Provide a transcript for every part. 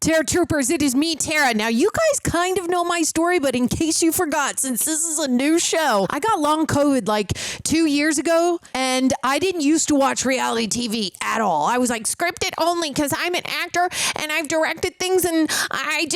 Tara Troopers, it is me, Tara. Now, you guys kind of know my story, but in case you forgot, since this is a new show, I got long COVID like 2 years ago, and I didn't used to watch reality TV at all. I was like scripted only because I'm an actor and I've directed things, and I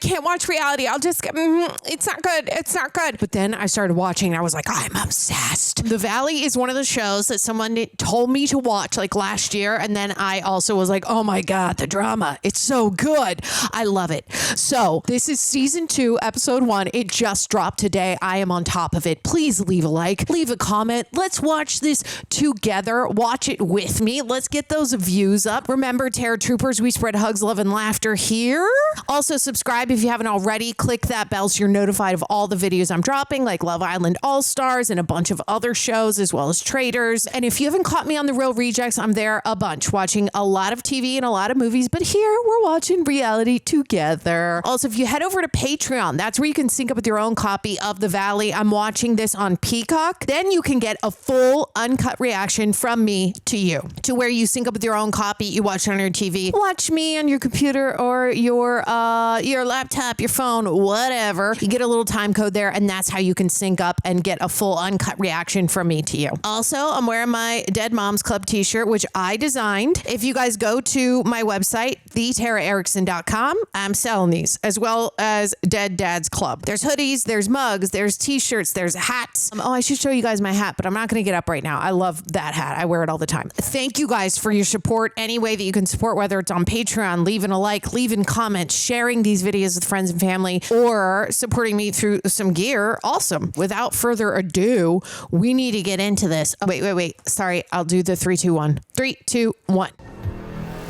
can't watch reality. It's not good. It's not good. But then I started watching and I was like, I'm obsessed. The Valley is one of the shows that someone told me to watch like last year, and then I also was like, oh my God, the drama. It's so good. I love it. So this is season 2, episode 1. It just dropped today. I am on top of it. Please leave a like, leave a comment. Let's watch this together. Watch it with me. Let's get those views up. Remember, Terror Troopers, we spread hugs, love, and laughter here. Also, subscribe if you haven't already. Click that bell so you're notified of all the videos I'm dropping, like Love Island All-Stars and a bunch of other shows, as well as Traders. And if you haven't caught me on The Real Rejects, I'm there a bunch, watching a lot of TV and a lot of movies, but here we're watching reality together. Also, if you head over to Patreon, that's where you can sync up with your own copy of The Valley. I'm watching this on Peacock. Then you can get a full uncut reaction from me to you, to where you sync up with your own copy. You watch it on your TV, watch me on your computer or your laptop, your phone, whatever. You get a little time code there, and that's how you can sync up and get a full uncut reaction from me to you. Also, I'm wearing my Dead Moms Club t-shirt, which I designed. If you guys go to my website, thetaraerickson.com, I'm selling these, as well as Dead Dad's Club. There's hoodies, there's mugs, there's t-shirts, there's hats. I should show you guys my hat, but I'm not going to get up right now. I love that hat. I wear it all the time. Thank you guys for your support. Any way that you can support, whether it's on Patreon, leaving a like, leaving comments, sharing these videos with friends and family, or supporting me through some gear. Awesome. Without further ado, we need to get into this. Oh, wait. Sorry. I'll do the 3, 2, 1. 3, 2, 1.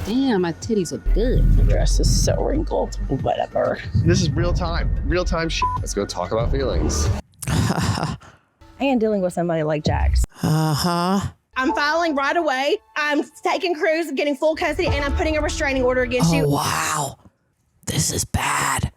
Damn, my titties look good. The dress is so wrinkled. Whatever. This is real time shit. Let's go talk about feelings. I ain't dealing with somebody like Jax. Uh-huh. I'm filing right away. I'm taking Cruz, getting full custody, and I'm putting a restraining order against you. Wow. This is bad.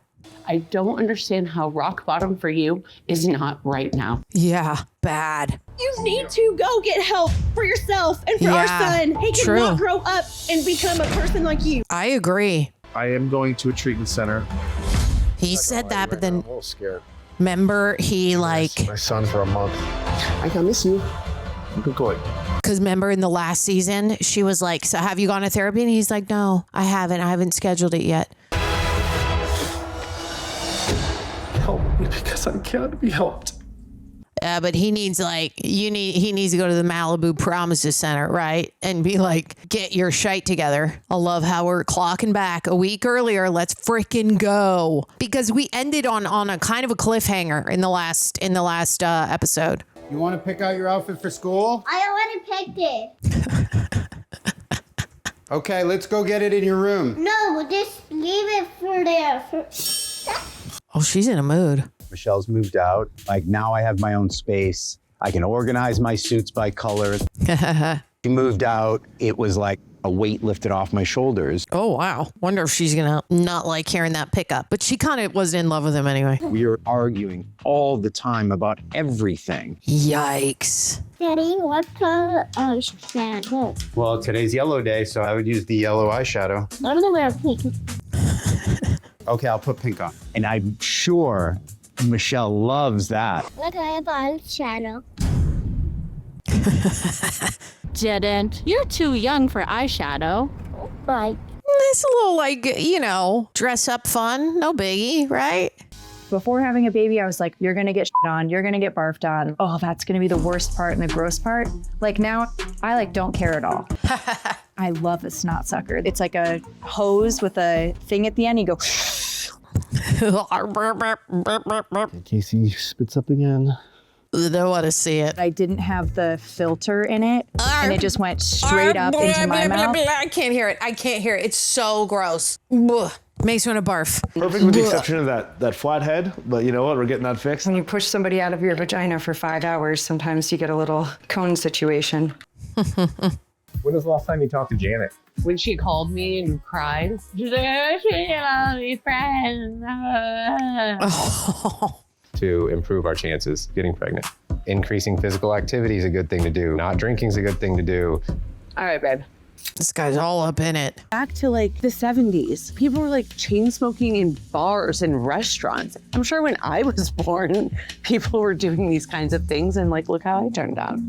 I don't understand how rock bottom for you is not right now. Yeah, bad. You need to go get help for yourself and for our son. He cannot grow up and become a person like you. I agree. I am going to a treatment center. He said that, but then I'm a little scared. remember he like... My son for a month. I can miss you. Good going. Because remember in the last season, she was like, so have you gone to therapy? And he's like, no, I haven't scheduled it yet. Help me because I can't be helped. But he needs he needs to go to the Malibu Promises Center, right? And be like, get your shite together. I love how we're clocking back a week earlier. Let's freaking go. Because we ended on a kind of a cliffhanger in the last episode. You want to pick out your outfit for school? I already picked it. Okay, let's go get it in your room. No, just leave it for there. Oh, she's in a mood. Michelle's moved out. Like, now I have my own space. I can organize my suits by color. She moved out. It was like a weight lifted off my shoulders. Oh, wow. Wonder if she's gonna not like hearing that pickup. But she kind of was in love with him anyway. We are arguing all the time about everything. Yikes. Daddy, what color eyeshadow? Well, today's yellow day, so I would use the yellow eyeshadow. I'm gonna wear pink. Okay, I'll put pink on. And I'm sure Michelle loves that. Look, I have eyeshadow. Didn't. You're too young for eyeshadow. Bye. It's a little dress up fun. No biggie, right? Before having a baby, I was like, you're gonna get shit on, you're gonna get barfed on. Oh, that's gonna be the worst part and the gross part. Like now, I don't care at all. I love a snot sucker. It's like a hose with a thing at the end. You go. In case he spits up again. Don't want to see it. I didn't have the filter in it, and it just went straight up into my mouth. I can't hear it. It's so gross. Ugh. Makes me want to barf. Perfect with the exception of that flat head, but you know what? We're getting that fixed. When you push somebody out of your vagina for 5 hours, sometimes you get a little cone situation. When was the last time you talked to Janet? When she called me and cried, she's like, "I'll be friends." To improve our chances of getting pregnant. Increasing physical activity is a good thing to do. Not drinking is a good thing to do. All right, babe. This guy's all up in it. Back to like the 70s. People were like chain smoking in bars and restaurants. I'm sure when I was born, people were doing these kinds of things and like, look how I turned out.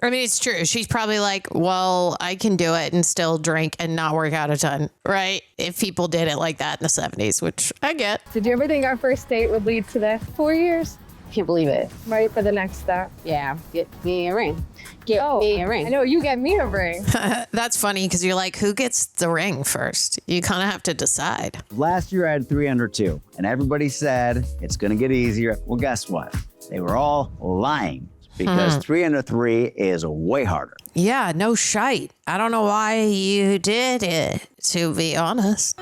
I mean, it's true. She's probably like, well, I can do it and still drink and not work out a ton, right? If people did it like that in the 70s, which I get. Did you ever think our first date would lead to this? 4 years? Can't believe it. Ready for the next step? Yeah, get me a ring. Get me a ring. I know, you get me a ring. That's funny because you're like, who gets the ring first? You kind of have to decide. Last year I had 3 under 2, and everybody said it's gonna get easier. Well, guess what? They were all lying because 3 under 3 is way harder. Yeah, no shite. I don't know why you did it, to be honest.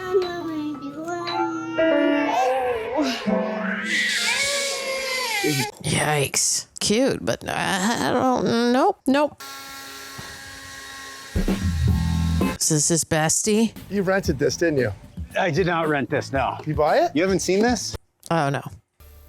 Yikes. Cute, but I don't, nope. Is this his bestie? You rented this, didn't you? I did not rent this, no. You buy it? You haven't seen this? Oh, no.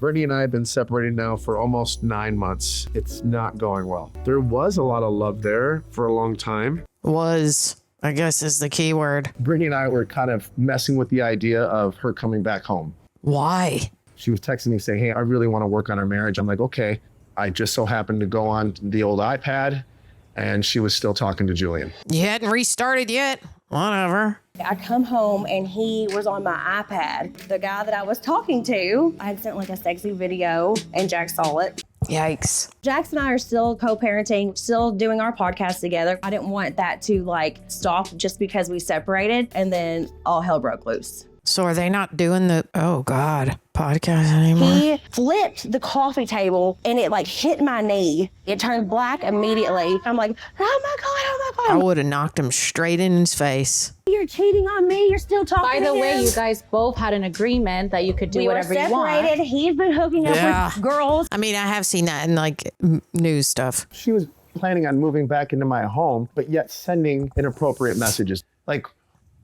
Brittany and I have been separated now for almost 9 months. It's not going well. There was a lot of love there for a long time. Was, I guess, is the key word. Brittany and I were kind of messing with the idea of her coming back home. Why? She was texting me saying, hey, I really want to work on our marriage. I'm like, okay. I just so happened to go on the old iPad and she was still talking to Julian. You hadn't restarted yet? Whatever. I come home and he was on my iPad. The guy that I was talking to, I had sent like a sexy video and Jack saw it. Yikes. Jax and I are still co-parenting, still doing our podcast together. I didn't want that to like stop just because we separated and then all hell broke loose. So are they not doing the, oh God, podcast anymore? He flipped the coffee table and it like hit my knee. It turned black immediately. I'm like, oh my God. I would have knocked him straight in his face. You're cheating on me. You're still talking By to the way, him. you guys both had an agreement that you could do we whatever were you want. separated. He's been hooking up with girls. I mean, I have seen that in like news stuff. She was planning on moving back into my home, but yet sending inappropriate messages. Like,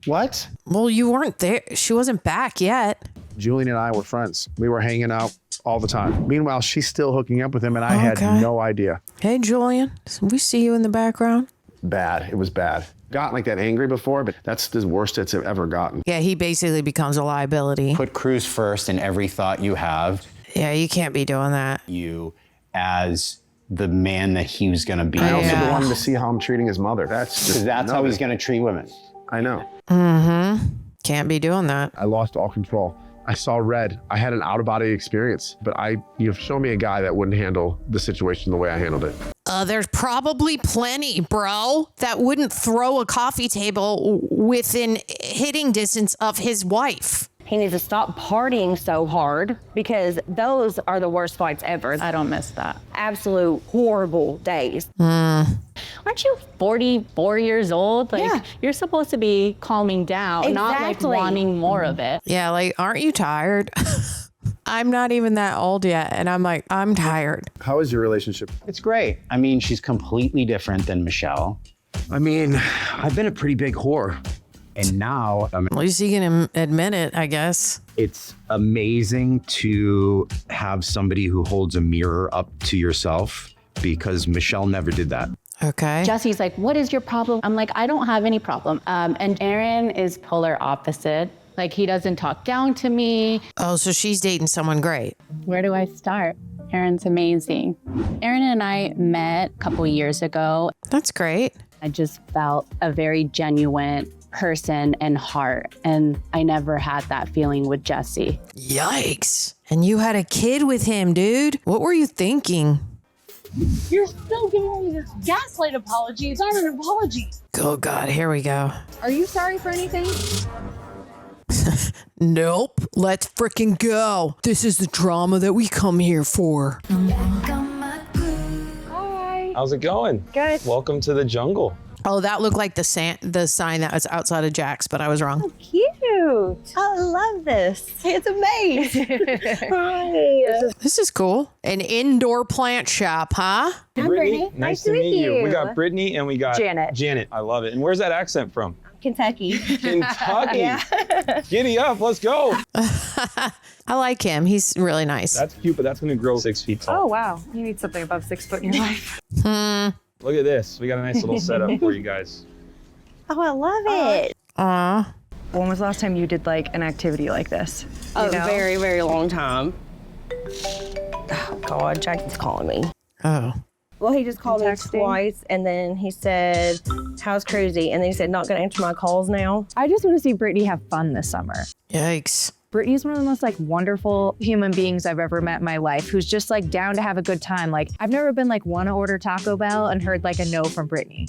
what? Well, you weren't there. She wasn't back yet. Julian and I were friends. We were hanging out all the time. Meanwhile, she's still hooking up with him and I had no idea. Hey, Julian, we see you in the background. Bad. It was bad. Gotten like that angry before, but that's the worst it's ever gotten. Yeah, he basically becomes a liability. Put Cruz first in every thought you have. Yeah, you can't be doing that. You as the man that he was gonna be. I also don't want him to see how I'm treating his mother. That's how he's gonna treat women. I know. Mm-hmm. Can't be doing that. I lost all control. I saw red. I had an out-of-body experience, but you've shown me a guy that wouldn't handle the situation the way I handled it. There's probably plenty, bro, that wouldn't throw a coffee table within hitting distance of his wife. He needs to stop partying so hard because those are the worst fights ever. I don't miss that. Absolute horrible days. Aren't you 44 years old? Like, you're supposed to be calming down, not like wanting more of it. Yeah, like, aren't you tired? I'm not even that old yet, and I'm like, I'm tired. How is your relationship? It's great. I mean, she's completely different than Michelle. I mean, I've been a pretty big whore. And now, At least he can admit it, I guess. It's amazing to have somebody who holds a mirror up to yourself because Michelle never did that. Okay. Jesse's like, what is your problem? I'm like, I don't have any problem. And Aaron is polar opposite. Like, he doesn't talk down to me. Oh, so she's dating someone great. Where do I start? Aaron's amazing. Aaron and I met a couple years ago. That's great. I just felt a very genuine person and heart. And I never had that feeling with Jesse. Yikes. And you had a kid with him, dude. What were you thinking? You're still giving me this gaslight apology. It's not an apology. Oh, God, here we go. Are you sorry for anything? Nope. Let's freaking go. This is the drama that we come here for. Hi. How's it going? Good. Welcome to the jungle. Oh, that looked like the sign that was outside of Jack's, but I was wrong. Cute. I love this. It's amazing. Hi. This is cool. An indoor plant shop, huh? I'm Brittany. Nice to meet you. We got Brittany and we got Janet. Janet. I love it. And where's that accent from? Kentucky. Kentucky. Yeah. Giddy up. Let's go. I like him. He's really nice. That's cute, but that's going to grow 6 feet tall. Oh, wow. You need something above 6 foot in your life. Look at this. We got a nice little setup for you guys. Oh, I love it. When was the last time you did like an activity like this? A very, very long time. Oh, God, Jackson's calling me. Oh. Well, he just called me twice, and then he said, how's crazy? And then he said, not gonna answer my calls now. I just want to see Brittany have fun this summer. Yikes. Brittany's one of the most like wonderful human beings I've ever met in my life, who's just like down to have a good time. Like I've never been like want to order Taco Bell and heard like a no from Brittany.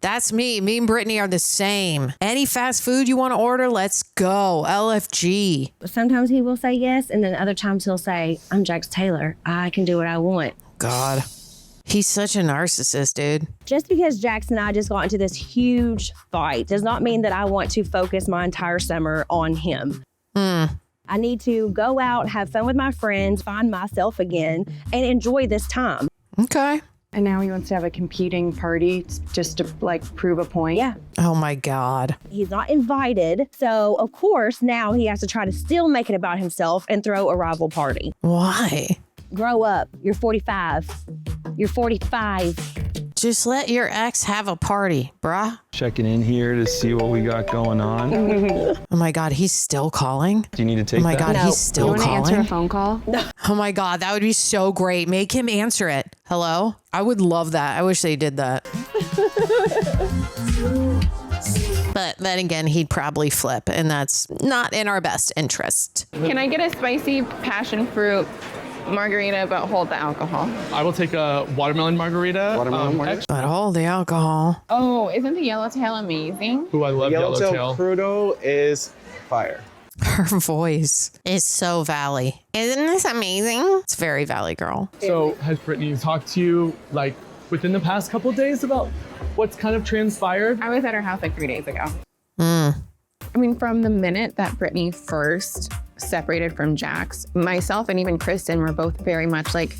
That's me. Me and Brittany are the same. Any fast food you want to order, let's go. LFG. Sometimes he will say yes, and then other times he'll say, I'm Jax Taylor. I can do what I want. God. He's such a narcissist, dude. Just because Jax and I just got into this huge fight does not mean that I want to focus my entire summer on him. I need to go out, have fun with my friends, find myself again, and enjoy this time. Okay. And now he wants to have a competing party just to like prove a point. Yeah. Oh my God. He's not invited. So, of course, now he has to try to still make it about himself and throw a rival party. Why? Grow up. You're 45. You're 45. Just let your ex have a party, bruh. Checking in here to see what we got going on. Oh my God, he's still calling? Do you need to take Oh my that? God, he's still You want to calling? answer a phone call? No. Oh my God, that would be so great. Make him answer it. Hello? I would love that. I wish they did that. But then again, he'd probably flip, and that's not in our best interest. Can I get a spicy passion fruit margarita, but hold the alcohol? I will take a watermelon margarita. But all the alcohol. Oh, isn't the yellowtail amazing? Ooh, I love yellowtail. Crudo is fire. Her voice is so Valley. Isn't this amazing? It's very Valley girl. So has Brittany talked to you like within the past couple of days about what's kind of transpired? I was at her house like 3 days ago. I mean, from the minute that Brittany first separated from Jax, myself and even Kristen were both very much like,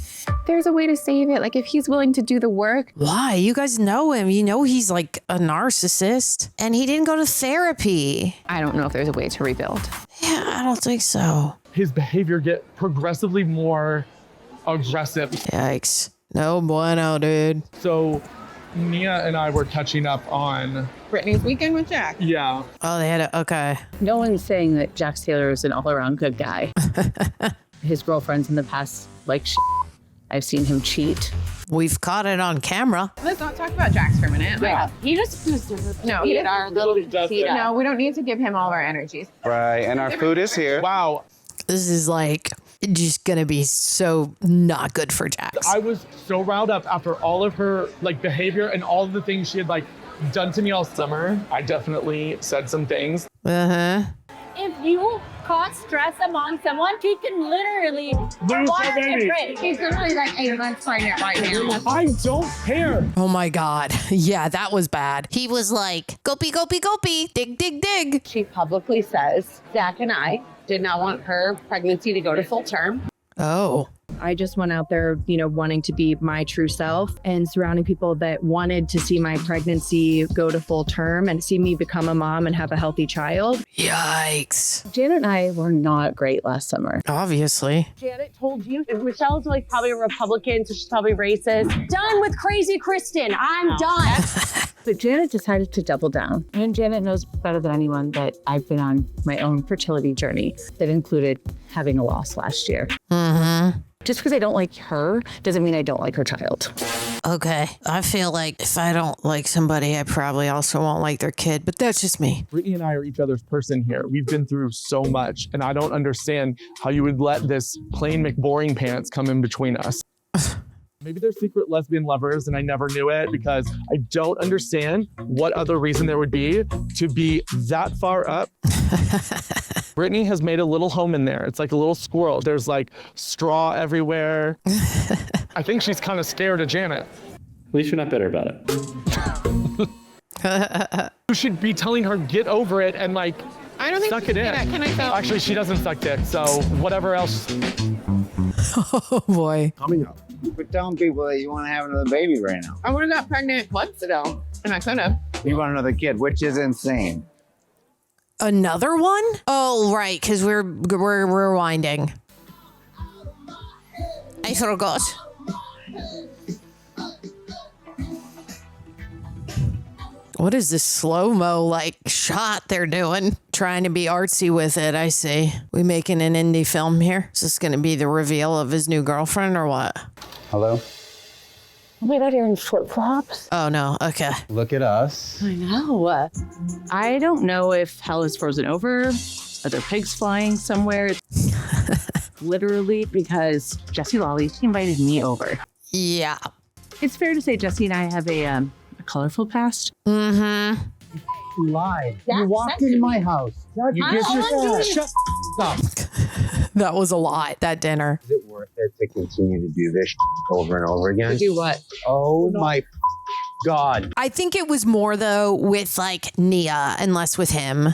there's a way to save it. Like if he's willing to do the work. Why? You guys know him. You know he's like a narcissist, and he didn't go to therapy. I don't know if there's a way to rebuild. Yeah, I don't think so. His behavior get progressively more aggressive. Yikes. No bueno, dude. So Mia and I were catching up on Brittany's weekend with Jax. Yeah. Oh, they had okay. No one's saying that Jax Taylor is an all-around good guy. His girlfriends in the past, like, I've seen him cheat. We've caught it on camera. Let's not talk about Jax for a minute. Yeah. Like, he just no, he our little no, we don't need to give him all of our energies. Right, and our food is here. Wow. This is like just gonna be so not good for Jax. I was so riled up after all of her like behavior and all of the things she had like done to me all summer. I definitely said some things. If you cause stress among someone, he can literally lose her baby. He's literally like 8 months pregnant right now. I don't care. Oh my God. Yeah, that was bad. He was like, gopey, gopey, gopey, dig, dig, dig. She publicly says Zack and I did not want her pregnancy to go to full term. Oh. I just went out there, you know, wanting to be my true self and surrounding people that wanted to see my pregnancy go to full term and see me become a mom and have a healthy child. Yikes. Janet and I were not great last summer. Obviously. Janet told you. Michelle's like probably a Republican, so she's probably racist. Done with crazy Kristen. I'm done. But Janet decided to double down. And Janet knows better than anyone that I've been on my own fertility journey that included having a loss last year. Just because I don't like her doesn't mean I don't like her child. Okay. I feel like if I don't like somebody, I probably also won't like their kid, but that's just me. Brittany and I are each other's person here. We've been through so much, and I don't understand how you would let this plain McBoring pants come in between us. Maybe they're secret lesbian lovers and I never knew it because I don't understand what other reason there would be to be that far up. Brittany has made a little home in there. It's like a little squirrel. There's like straw everywhere. I think she's kind of scared of Janet. At least you're not bitter about it. You should be telling her, get over it and like, I don't think suck it in. Can I tell? Actually, she doesn't suck dick, so whatever else. Oh boy. Coming up. You quit telling people that you want to have another baby right now. I would have got pregnant months ago, and I could have. You want another kid, which is insane. Another one? Oh, right, because we're rewinding. I forgot. What is this slow-mo like shot they're doing? Trying to be artsy with it, I see. We making an indie film here? Is this going to be the reveal of his new girlfriend or what? Hello? Oh my God, you're in flip-flops? Oh no, okay. Look at us. I know. I don't know if hell is frozen over. Are there pigs flying somewhere? Literally, because Jesse Lolly invited me over. Yeah. It's fair to say Jesse and I have a colorful past. Mm-hmm. You lied. You walked in my house. You Shut up. That was a lot, that dinner. Is it worth it to continue to do this over and over again? To do what? Oh my God. I think it was more though with like Nia and less with him.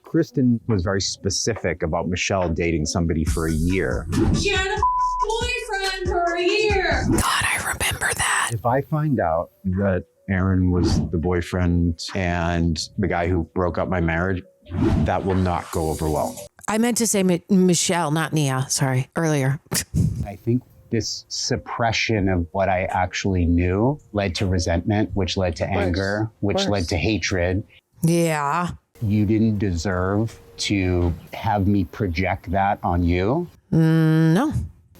Kristen was very specific about Michelle dating somebody for a year. She had a boyfriend for a year. God, I remember that. If I find out that Aaron was the boyfriend and the guy who broke up my marriage, that will not go over well. I meant to say Michelle, not Nia. Sorry, earlier. I think this suppression of what I actually knew led to resentment, which led to anger, which led to hatred. Yeah. You didn't deserve to have me project that on you. No.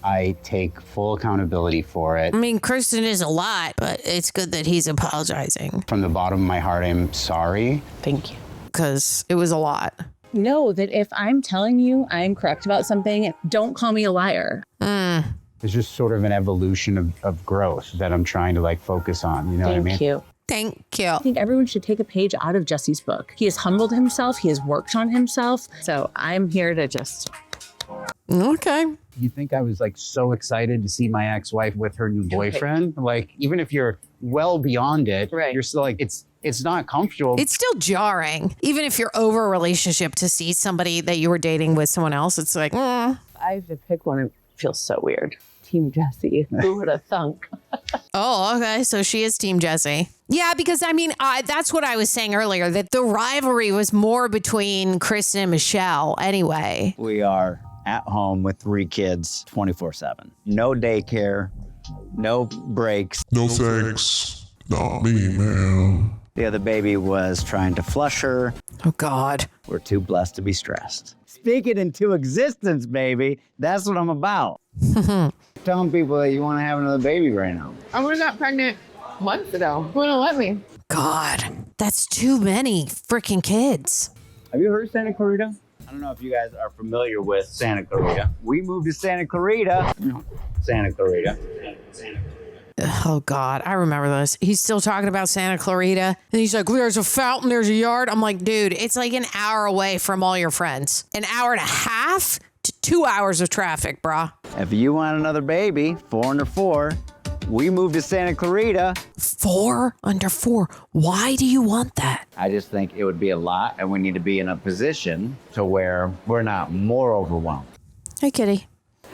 I take full accountability for it. I mean, Kristen is a lot, but it's good that he's apologizing. From the bottom of my heart, I'm sorry. Thank you. Because it was a lot. Know that if I'm telling you I'm correct about something, don't call me a liar. It's just sort of an evolution of growth that I'm trying to like focus on. You know what I mean? Thank you. Thank you. I think everyone should take a page out of Jesse's book. He has humbled himself. He has worked on himself. So I'm here to just... Okay. You think I was like so excited to see my ex-wife with her new boyfriend? Like, even if you're well beyond it, you're still like, it's not comfortable. It's still jarring. Even if you're over a relationship, to see somebody that you were dating with someone else, it's like, I have to pick one. It feels so weird. Team Jesse. Who would have thunk? Oh, okay. So she is Team Jesse. Yeah, because I mean, that's what I was saying earlier, that the rivalry was more between Kristen and Michelle anyway. We are at home with 3 kids 24/7. No daycare, no breaks. No thanks. Not me, man. The other baby was trying to flush her. Oh, God. We're too blessed to be stressed. Speak it into existence, baby. That's what I'm about. Telling people that you want to have another baby right now. I would have got pregnant months ago. Wouldn't let me. God, that's too many freaking kids. Have you heard of Santa Clarita? I don't know if you guys are familiar with Santa Clarita. We moved to Santa Clarita. Santa Clarita. Oh, God, I remember this. He's still talking about Santa Clarita. And he's like, there's a fountain, there's a yard. I'm like, dude, it's like an hour away from all your friends. An hour and a half to 2 hours of traffic, brah. If you want another baby, 4 under 4, we moved to Santa Clarita. 4 under 4. Why do you want that? I just think it would be a lot, and we need to be in a position to where we're not more overwhelmed. Hey, kitty.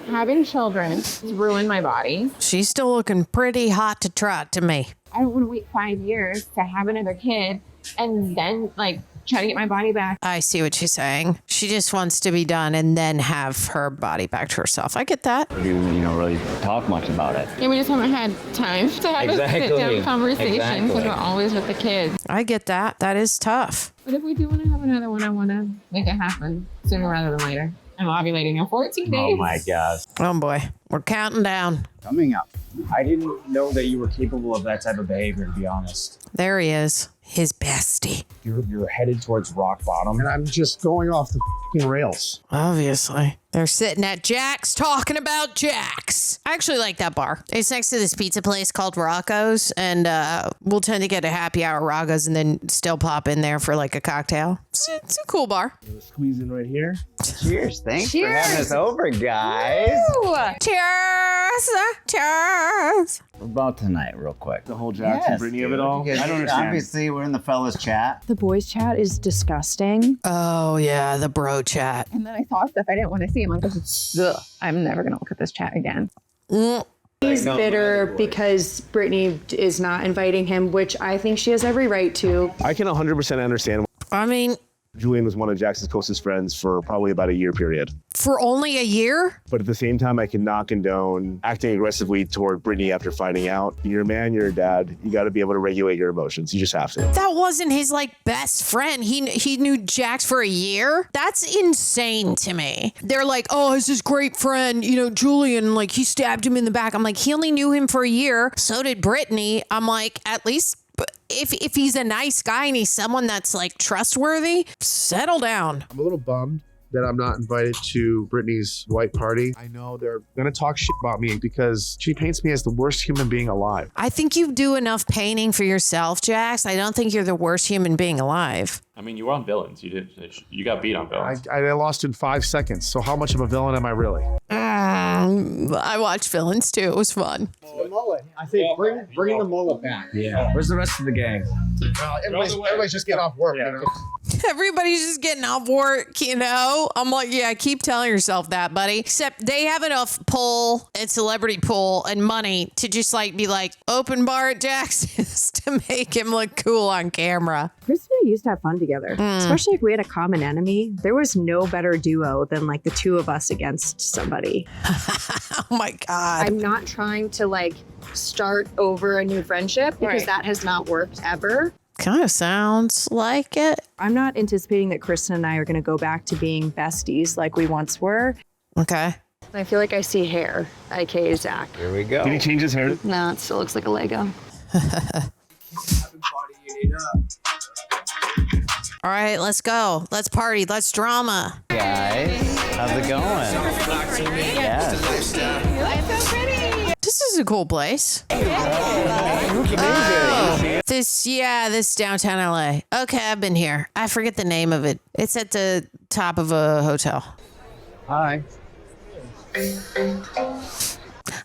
Having children has ruined my body. She's still looking pretty hot to trot to me. I don't want to wait 5 years to have another kid and then like try to get my body back. I see what she's saying. She just wants to be done and then have her body back to herself. I get that. We don't really talk much about it. Yeah, we just haven't had time to have a sit-down conversation because we're always with the kids. I get that. That is tough. But if we do want to have another one, I want to make it happen sooner rather than later. I'm ovulating in 14 days. Oh my gosh. Oh boy, we're counting down. Coming up. I didn't know that you were capable of that type of behavior, to be honest. There he is, his bestie. You're headed towards rock bottom. And I'm just going off the f***ing rails. Obviously. They're sitting at Jack's talking about Jack's. I actually like that bar. It's next to this pizza place called Rocco's, and we'll tend to get a happy hour Rocco's and then still pop in there for like a cocktail. It's a cool bar. Squeezing right here. Cheers. Thanks Cheers. for having us over, guys. Woo! Cheers! Cheers! What about tonight, real quick? The whole Jackson and Brittany of it all? I don't understand. Obviously, we're in the fellas chat. The boys chat is disgusting. Oh, yeah, the bro chat. And then I saw stuff I didn't want to see. I'm like, ugh, I'm never going to look at this chat again. He's bitter because Brittany is not inviting him, which I think she has every right to. I can 100% understand. I mean, Julian was one of Jackson's closest friends for probably about a year period. For only a year? But at the same time, I cannot condone acting aggressively toward Brittany after finding out. You're a man, you're a dad. You got to be able to regulate your emotions. You just have to. That wasn't his like best friend. He knew Jax for a year. That's insane to me. They're like, oh, he's this great friend. You know, Julian, like he stabbed him in the back. I'm like, he only knew him for a year. So did Brittany. I'm like, at least if he's a nice guy and he's someone that's like trustworthy, settle down. I'm a little bummed that I'm not invited to Brittany's white party. I know they're gonna talk shit about me because she paints me as the worst human being alive. I think you do enough painting for yourself, Jax. I don't think you're the worst human being alive. I mean, you were on villains. You got beat on villains. I lost in 5 seconds. So how much of a villain am I really? I watched villains too. It was fun. The mullet. I say bring the mullet back. Yeah. Where's the rest of the gang? Everybody's just getting off work, you know? Everybody's just getting off work, you know? I'm like, yeah, keep telling yourself that, buddy. Except they have enough pull and celebrity pull and money to just like be like open bar at Jackson's to make him look cool on camera. Kristen and I used to have fun together, especially if we had a common enemy. There was no better duo than like the two of us against somebody. Oh my God. I'm not trying to like start over a new friendship because that has not worked ever. Kind of sounds like it. I'm not anticipating that Kristen and I are going to go back to being besties like we once were. Okay. I feel like I see hair, aka Zack. Here we go. Did he change his hair? No, it still looks like a Lego. All right, let's go. Let's party. Let's drama. Guys, how's it going? Yes. This is a cool place. This downtown LA. Okay, I've been here. I forget the name of it. It's at the top of a hotel. Hi.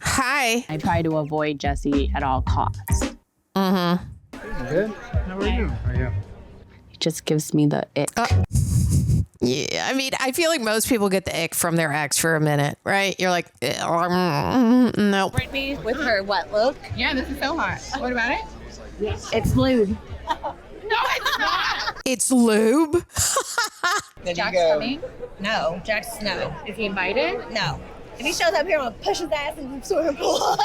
Hi. I try to avoid Jesse at all costs. Good. How are you? How are you? It just gives me the ick. Yeah, I mean, I feel like most people get the ick from their ex for a minute, right? You're like, no. Brittany with her what look? Yeah, this is so hot. What about it? It's lewd. No, it's not. It's lube. Jack's coming? No. Jack's no. Is he invited? No. If he shows up here, I'm gonna push his ass in the swimming pool.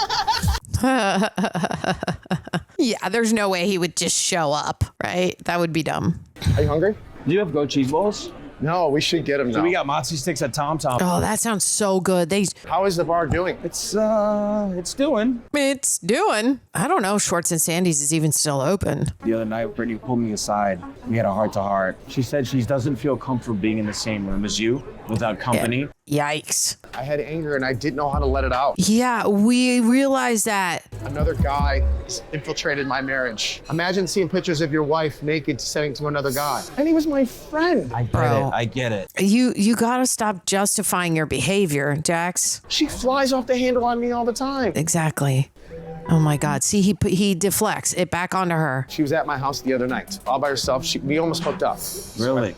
Yeah, there's no way he would just show up, right? That would be dumb. Are you hungry? Do you have goat cheese balls? No, we should get them now. So we got mozzie sticks at Tom Tom. Oh, that sounds so good. How is the bar doing? It's doing. It's doing. I don't know. Shorts and Sandy's is even still open. The other night, Brittany pulled me aside. We had a heart-to-heart. She said she doesn't feel comfortable being in the same room as you without company. Yikes. I had anger and I didn't know how to let it out. Yeah, we realized that. Another guy infiltrated my marriage. Imagine seeing pictures of your wife naked sending to another guy. And he was my friend. I get it. You gotta stop justifying your behavior, Jax. She flies off the handle on me all the time. Exactly. Oh my God. See, he deflects it back onto her. She was at my house the other night, all by herself. We almost hooked up. Really?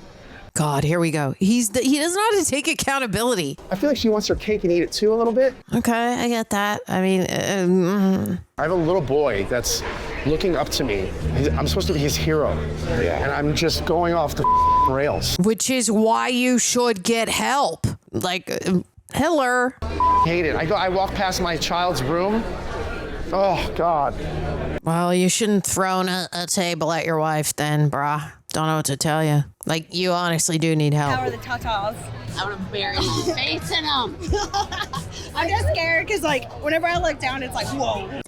God, here we go. He doesn't know how to take accountability. I feel like she wants her cake and eat it too a little bit. Okay, I get that. I mean, I have a little boy that's looking up to me. I'm supposed to be his hero. Yeah. And I'm just going off the rails. Which is why you should get help. Like, Hiller. Hate it. I walk past my child's room. Oh, God. Well, you shouldn't thrown a table at your wife then, brah. Don't know what to tell you. Like, you honestly do need help. How are the tatas? I would have buried my face in them. I'm just scared because, like, whenever I look down, it's like, whoa.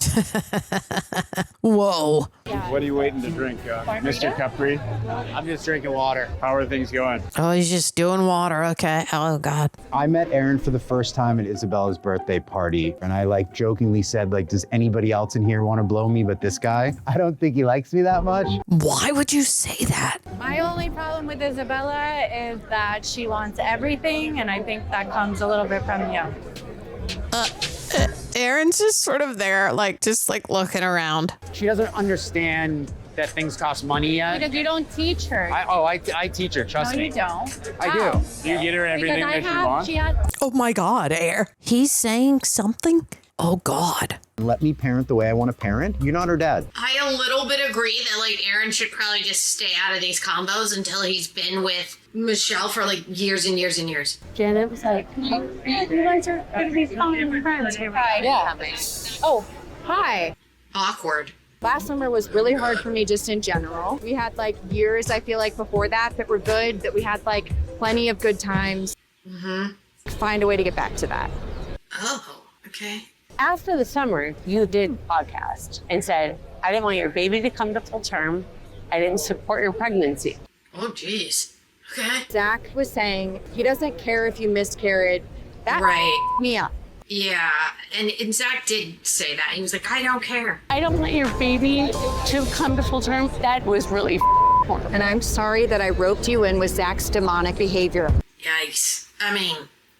Whoa. What are you waiting to drink, Mr. Capri? I'm just drinking water. How are things going? Oh, he's just doing water. Okay. Oh, God. I met Aaron for the first time at Isabella's birthday party, and I like jokingly said, like, does anybody else in here want to blow me but this guy? I don't think he likes me that much. Why would you say that? My only problem with Isabella is that she wants everything, and I think that comes a little bit from you. Aaron's just sort of there, like, just like looking around. She doesn't understand that things cost money yet. Because you don't teach her. I teach her, trust me. No, you don't. I do. You get her everything that she wants? Oh my God, Aaron. He's saying something Oh, God. Let me parent the way I want to parent. You're not her dad. I a little bit agree that like Aaron should probably just stay out of these combos until he's been with Michelle for like years and years and years. Janet was like, you guys are going to be calling friends. Hi. Yeah. Oh, hi. Awkward. Last summer was really hard for me just in general. We had like years, I feel like, before that were good, that we had like plenty of good times. Find a way to get back to that. Oh, okay. After the summer, you did podcast and said, I didn't want your baby to come to full term. I didn't support your pregnancy. Oh, jeez. Okay. Zach was saying he doesn't care if you miscarried. That Right. me up. Yeah, and Zach did say that. He was like, I don't care. I don't want your baby to come to full term. That was really horrible. And I'm sorry that I roped you in with Zach's demonic behavior. Yikes. I mean,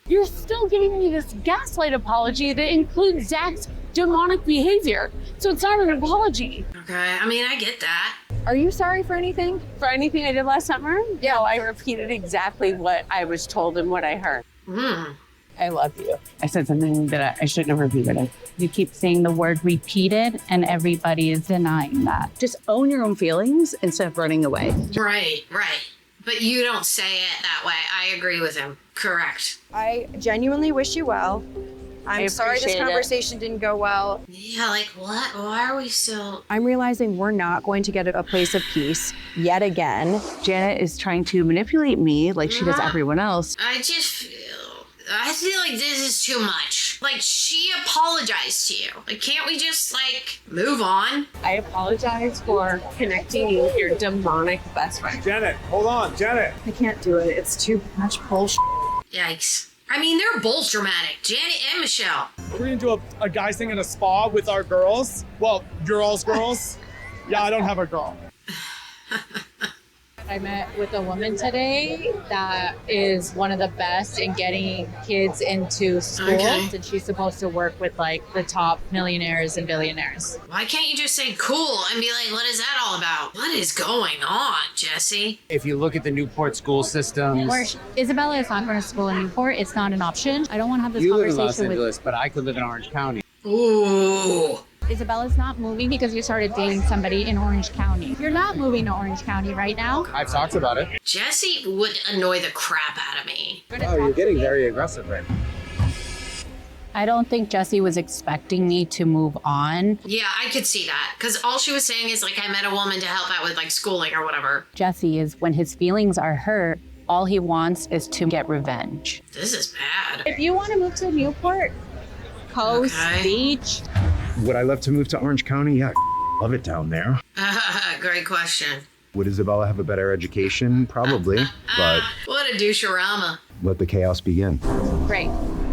You're still giving me this gaslight apology that includes Zach's demonic behavior. So it's not an apology. okay. I mean, I get that. Are you sorry for anything? For anything I did last summer? Yeah, no, I repeated exactly what I was told and what I heard. I love you. I said something that I shouldn't have repeated it. You keep saying the word repeated and everybody is denying that. Just own your own feelings instead of running away. Right. But you don't say it that way. I agree with him. Correct. I genuinely wish you well. I'm sorry this appreciate it. conversation didn't go well. Yeah, like what? Why are we still... I'm realizing we're not going to get a place of peace yet again. Janet is trying to manipulate me like she does everyone else. I feel like this is too much. Like, she apologized to you. Like, can't we just, like, move on? I apologize for connecting you with your demonic best friend. Janet, hold on, Janet. I can't do it. It's too much bullshit. Yikes. I mean, they're both dramatic. Janet and Michelle. We're gonna do a guys thing in a spa with our girls. Well, your all's girls. Yeah, I don't have a girl. I met with a woman today that is one of the best in getting kids into schools, Okay. and she's supposed to work with like the top millionaires and billionaires. Why can't you just say cool and be like, what is that all about? What is going on, Jesse? If you look at the Newport school systems, Where Isabella is not going to school in Newport. It's not an option. I don't want to have this you live in conversation Los with Angeles, but I could live in Orange County. Ooh. Isabella's not moving because you started dating somebody in Orange County. You're not moving to Orange County right now. I've talked about it. Jesse would annoy the crap out of me. Oh, you're getting very aggressive right now. I don't think Jesse was expecting me to move on. Yeah, I could see that. Because all she was saying is, like, I met a woman to help out with, like, schooling or whatever. Jesse is, when his feelings are hurt, all he wants is to get revenge. This is bad. If you want to move to Newport, Coast, Beach. Would I love to move to Orange County? Yeah, love it down there. Great question. Would Isabella have a better education? Probably, but What a doucherama. let the chaos begin. Great.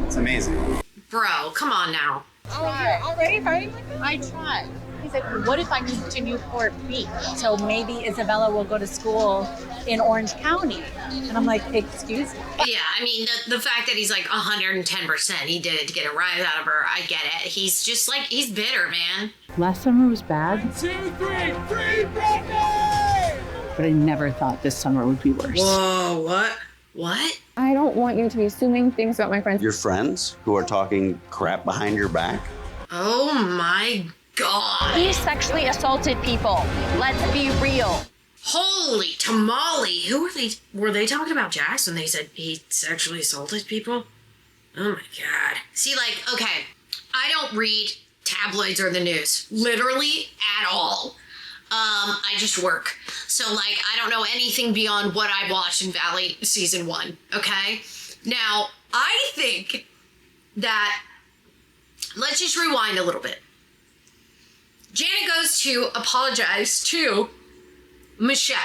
It's amazing. Bro, come on now. Already fighting with him? I tried. He said, what if I move to Newport Beach? So maybe Isabella will go to school in Orange County. And I'm like, excuse me? Yeah, I mean, the fact that he's like 110%, he did it to get a rise out of her, I get it. He's just like, he's bitter, man. Last summer was bad, 2, 3, free Brittany! but I never thought this summer would be worse. Whoa, what? What? I don't want you to be assuming things about my friends. Your friends who are talking crap behind your back? Oh my God. He sexually assaulted people. Let's be real. Holy tamale. Were they talking about Jax when they said he sexually assaulted people? Oh my God. See, like, okay, I don't read tabloids or the news, literally at all. I just work. So, like, I don't know anything beyond what I watched in Valley season 1, okay? Now, I think that, let's just rewind a little bit. Janet goes to apologize to Michelle.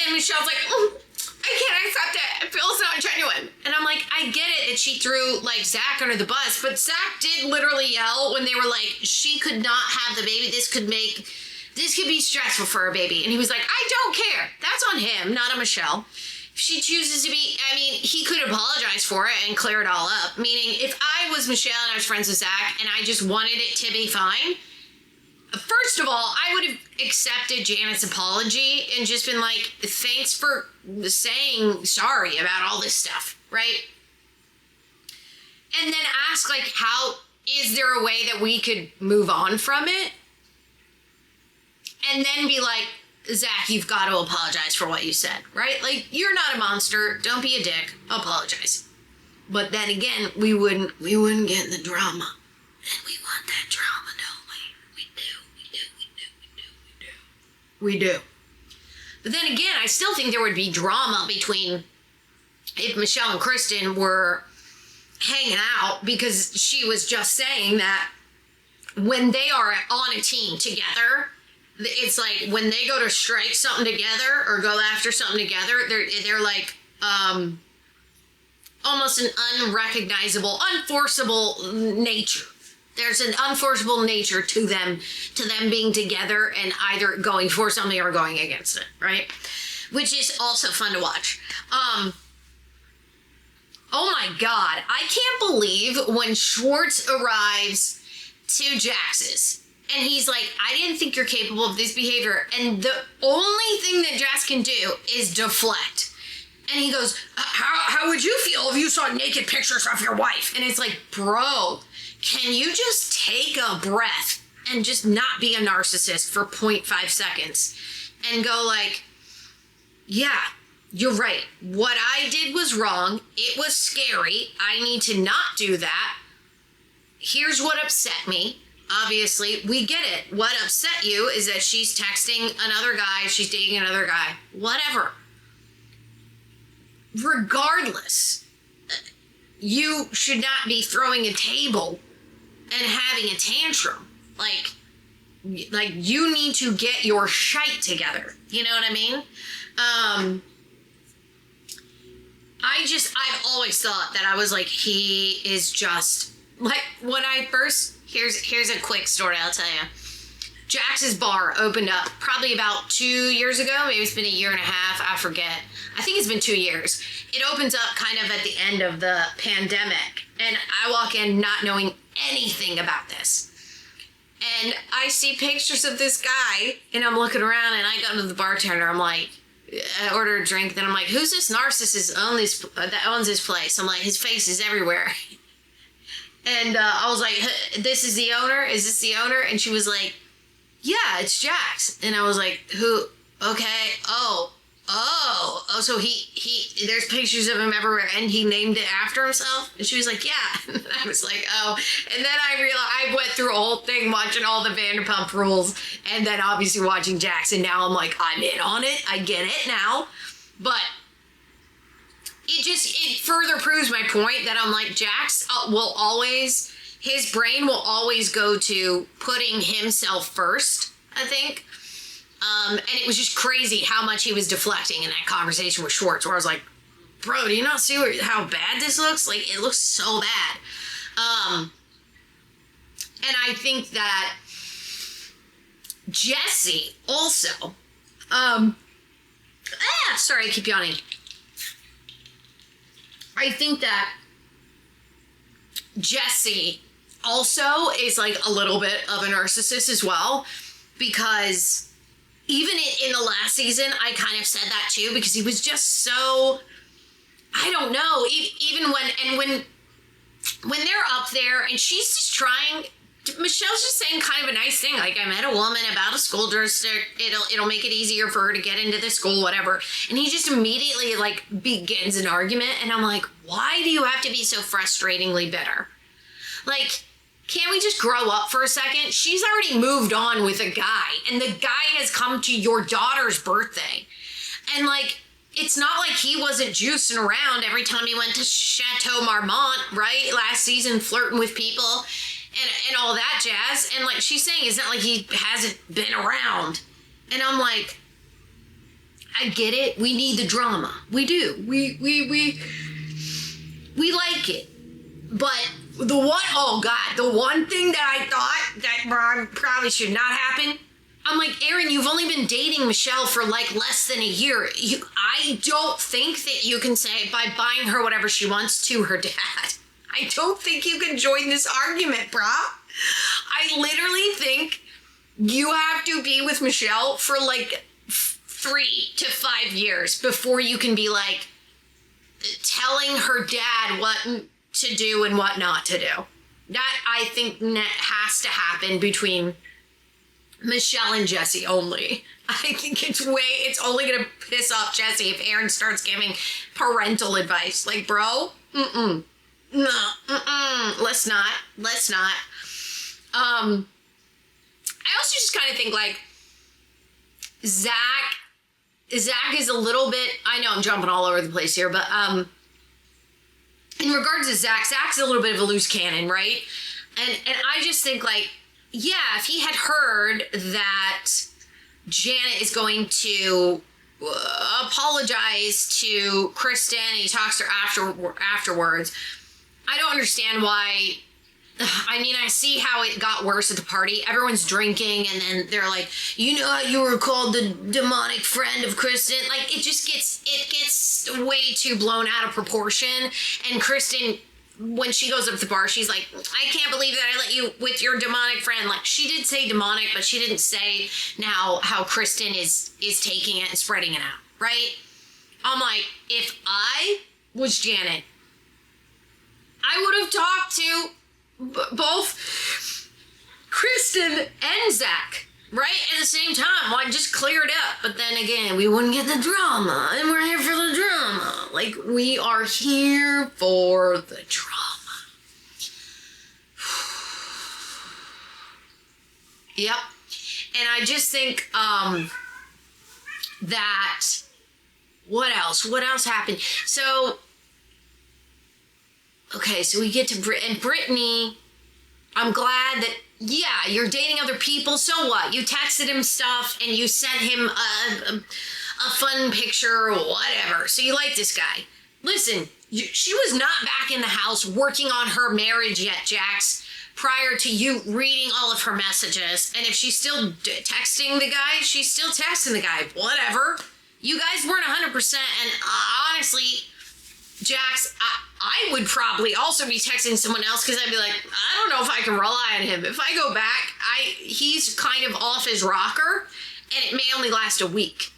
And Michelle's like, I can't accept it. It feels not genuine. And I'm like, I get it that she threw, like, Zach under the bus, but Zach did literally yell when they were like, she could not have the baby. This could be stressful for a baby. And he was like, I don't care. That's on him, not on Michelle. If she chooses to be, I mean, he could apologize for it and clear it all up. Meaning, if I was Michelle and I was friends with Zach and I just wanted it to be fine, first of all, I would have accepted Janet's apology and just been like, thanks for saying sorry about all this stuff, right? And then ask, like, how is there a way that we could move on from it? And then be like, Zack, you've got to apologize for what you said, right? Like, you're not a monster. Don't be a dick. Apologize. But then again, we wouldn't get in the drama. And we want that drama, don't we? We do. But then again, I still think there would be drama between if Michelle and Kristen were hanging out, because she was just saying that when they are on a team together, it's like when they go to strike something together or go after something together, they're like almost an unrecognizable, unforceable nature. There's an unforceable nature to them being together and either going for something or going against it, right? Which is also fun to watch. Oh my God, I can't believe when Schwartz arrives to Jax's and he's like, I didn't think you're capable of this behavior. And the only thing that Jax can do is deflect. And he goes, how would you feel if you saw naked pictures of your wife? And it's like, bro, can you just take a breath and just not be a narcissist for 0.5 seconds and go like, yeah, you're right. What I did was wrong. It was scary. I need to not do that. Here's what upset me. Obviously, we get it. What upset you is that she's texting another guy, she's dating another guy, whatever. Regardless, you should not be throwing a table and having a tantrum. Like you need to get your shite together. You know what I mean? I've always thought that I was like, he is just like, when I first, here's a quick story I'll tell you. Jax's bar opened up probably about 2 years ago. Maybe it's been a year and a half. I forget. I think it's been 2 years. It opens up kind of at the end of the pandemic. And I walk in not knowing anything about this. And I see pictures of this guy and I'm looking around and I go to the bartender. I'm like, I order a drink. Then I'm like, who's this narcissist that owns this place? I'm like, his face is everywhere. And I was like, this is the owner? Is this the owner? And she was like, yeah, it's Jax. And I was like, who? Okay. Oh, so he there's pictures of him everywhere and he named it after himself? And she was like, yeah. And I was like, oh. And then I realized I went through a whole thing watching all the Vanderpump Rules and then obviously watching Jax. And now I'm like, I'm in on it. I get it now. But it further proves my point that I'm like, Jax will always, his brain will always go to putting himself first, I think. And it was just crazy how much he was deflecting in that conversation with Schwartz, where I was like, bro, do you not see how bad this looks? Like, it looks so bad. And I think that Jesse also, sorry, I keep yawning. I think that Jesse also is like a little bit of a narcissist as well, because even in the last season, I kind of said that too, because he was just so, I don't know, even when they're up there and she's just trying, Michelle's just saying kind of a nice thing, like, I met a woman about a school district, it'll make it easier for her to get into the school, whatever. And he just immediately like begins an argument, and I'm like, why do you have to be so frustratingly bitter? Like, can't we just grow up for a second? She's already moved on with a guy, and the guy has come to your daughter's birthday. And like, it's not like he wasn't juicing around every time he went to Chateau Marmont, right? Last season, flirting with people and all that jazz. And like she's saying, it's not like he hasn't been around. And I'm like, I get it. We need the drama. We do. We like it. But the one thing that I thought that probably should not happen, I'm like, Aaron, you've only been dating Michelle for like less than a year. I don't think that you can say by buying her whatever she wants to her dad. I don't think you can join this argument, brah. I literally think you have to be with Michelle for like 3 to 5 years before you can be like telling her dad what to do and what not to do. That, I think, has to happen between Michelle and Jesse only. I think it's only gonna piss off Jesse if Aaron starts giving parental advice. Like, bro, no, let's not. I also just kind of think, like, Zack is a little bit, I know I'm jumping all over the place here, but in regards to Zack's a little bit of a loose cannon, right? And I just think, like, yeah, if he had heard that Janet is going to apologize to Kristen and he talks to her afterwards, I don't understand why. I mean, I see how it got worse at the party. Everyone's drinking, and then they're like, you know how you were called the demonic friend of Kristen? Like, it gets way too blown out of proportion. And Kristen, when she goes up to the bar, she's like, I can't believe that I let you with your demonic friend. Like, she did say demonic, but she didn't say now how Kristen is taking it and spreading it out, right? I'm like, if I was Janet, I would have talked to both Kristen and Zack, right? At the same time, why just clear it up? But then again, we wouldn't get the drama, and we're here for the drama. Like, we are here for the drama. Yep. And I just think that, what else happened? So, okay, so we get to Brittany. I'm glad that, yeah, you're dating other people. So what? You texted him stuff and you sent him a fun picture or whatever. So you like this guy. Listen, she was not back in the house working on her marriage yet, Jax, prior to you reading all of her messages. And if she's still texting the guy, she's still texting the guy. Whatever. You guys weren't 100%. And honestly, Jax, I would probably also be texting someone else because I'd be like, I don't know if I can rely on him. If I go back, he's kind of off his rocker, and it may only last a week.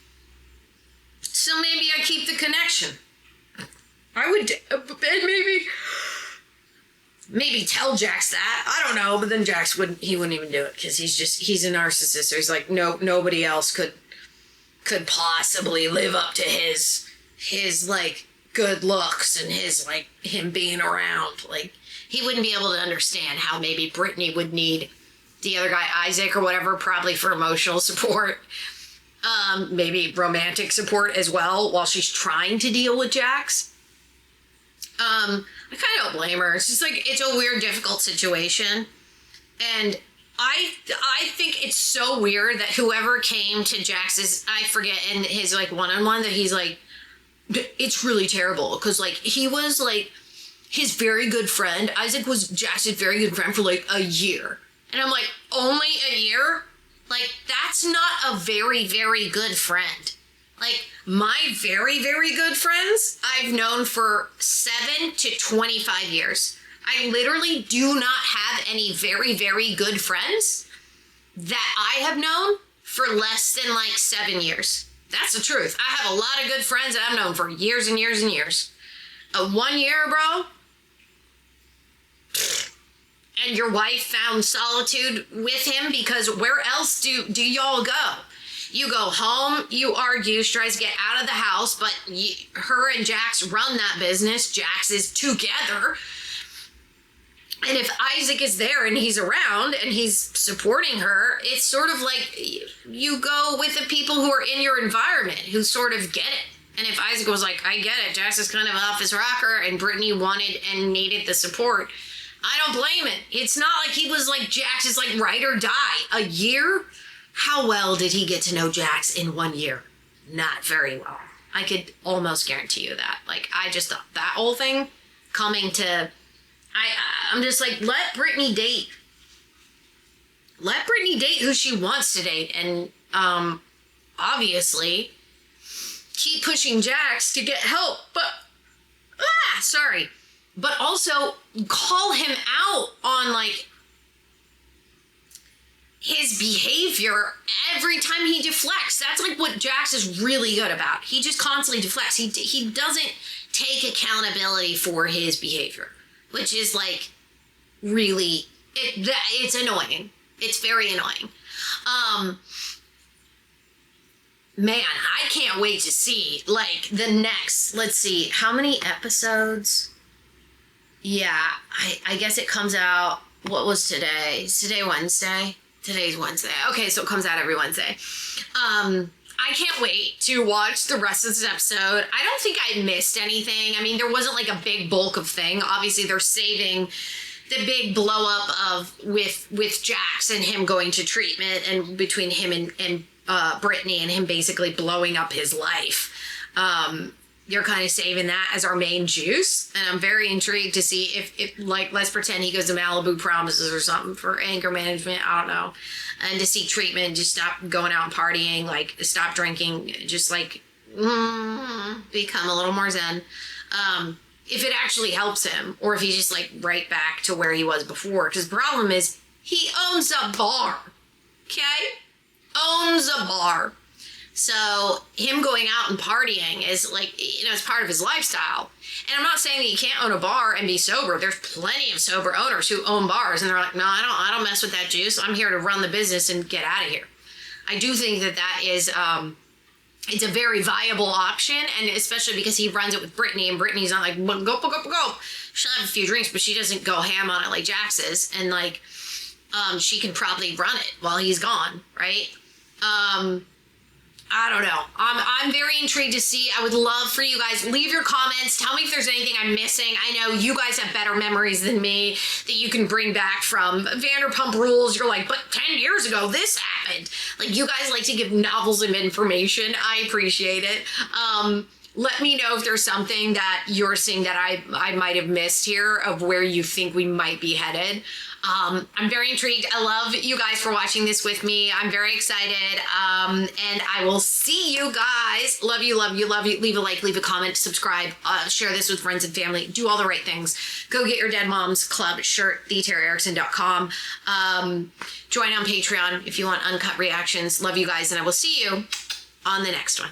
So maybe I keep the connection. I would, and maybe tell Jax that. I don't know, but then Jax wouldn't even do it because he's a narcissist. So he's like, no, nobody else could possibly live up to his like good looks and his, like, him being around. Like, he wouldn't be able to understand how maybe Brittany would need the other guy, Isaac or whatever, probably for emotional support, maybe romantic support as well while she's trying to deal with Jax. I kind of don't blame her. It's just like, it's a weird, difficult situation. And I think it's so weird that whoever came to Jax's, I forget, in his, like, one-on-one, that he's like, it's really terrible because, like, he was, like, his very good friend. Isaac was Jax's very good friend for, like, a year. And I'm like, only a year? Like, that's not a very, very good friend. Like, my very, very good friends, I've known for 7 to 25 years. I literally do not have any very, very good friends that I have known for less than, like, 7 years. That's the truth. I have a lot of good friends that I've known for years and years and years. 1 year, bro? And your wife found solitude with him because where else do y'all go? You go home, you argue, she tries to get out of the house, but her and Jax run that business. Jax is together. And if Isaac is there and he's around and he's supporting her, it's sort of like you go with the people who are in your environment who sort of get it. And if Isaac was like, I get it, Jax is kind of off his rocker, and Brittany wanted and needed the support, I don't blame it. It's not like he was like, Jax is like ride or die. A year? How well did he get to know Jax in 1 year? Not very well. I could almost guarantee you that. Like, I just thought that whole thing coming to... I'm just like, let Brittany date. Let Brittany date who she wants to date. And obviously, keep pushing Jax to get help. But, sorry. But also, call him out on, like, his behavior every time he deflects. That's, like, what Jax is really good about. He just constantly deflects. He doesn't take accountability for his behavior. Which is, like, really, it's annoying. It's very annoying. Man, I can't wait to see like the next, let's see, how many episodes? Yeah, I guess it comes out, what was today? Is today Wednesday? Today's Wednesday. Okay, so it comes out every Wednesday. I can't wait to watch the rest of this episode. I don't think I missed anything. I mean, there wasn't like a big bulk of thing. Obviously, they're saving the big blow up with Jax and him going to treatment, and between him and Brittany and him basically blowing up his life. You're kind of saving that as our main juice, and I'm very intrigued to see if like, let's pretend he goes to Malibu Promises or something for anger management, I don't know, and to see treatment, just stop going out and partying, like stop drinking, just like become a little more zen. If it actually helps him, or if he's just like right back to where he was before, because the problem is he owns a bar, okay? Owns a bar. So him going out and partying is like, it's part of his lifestyle. And I'm not saying that you can't own a bar and be sober. There's plenty of sober owners who own bars and they're like, no, I don't mess with that juice. I'm here to run the business and get out of here. I do think that is, it's a very viable option, and especially because he runs it with Brittany, and Brittany's not like, go. She'll have a few drinks, but she doesn't go ham on it like Jax is. And like, she can probably run it while he's gone, right? I don't know. I'm very intrigued to see. I would love for you guys, leave your comments. Tell me if there's anything I'm missing. I know you guys have better memories than me that you can bring back from Vanderpump Rules. You're like, but 10 years ago, this happened. Like, you guys like to give novels of information. I appreciate it. Let me know if there's something that you're seeing that I might have missed here of where you think we might be headed. I'm very intrigued. I love you guys for watching this with me. I'm very excited. And I will see you guys. Love you, love you, love you. Leave a like, leave a comment, subscribe, share this with friends and family. Do all the right things. Go get your Dead Moms Club shirt, theterraerickson.com. Join on Patreon if you want uncut reactions. Love you guys, and I will see you on the next one.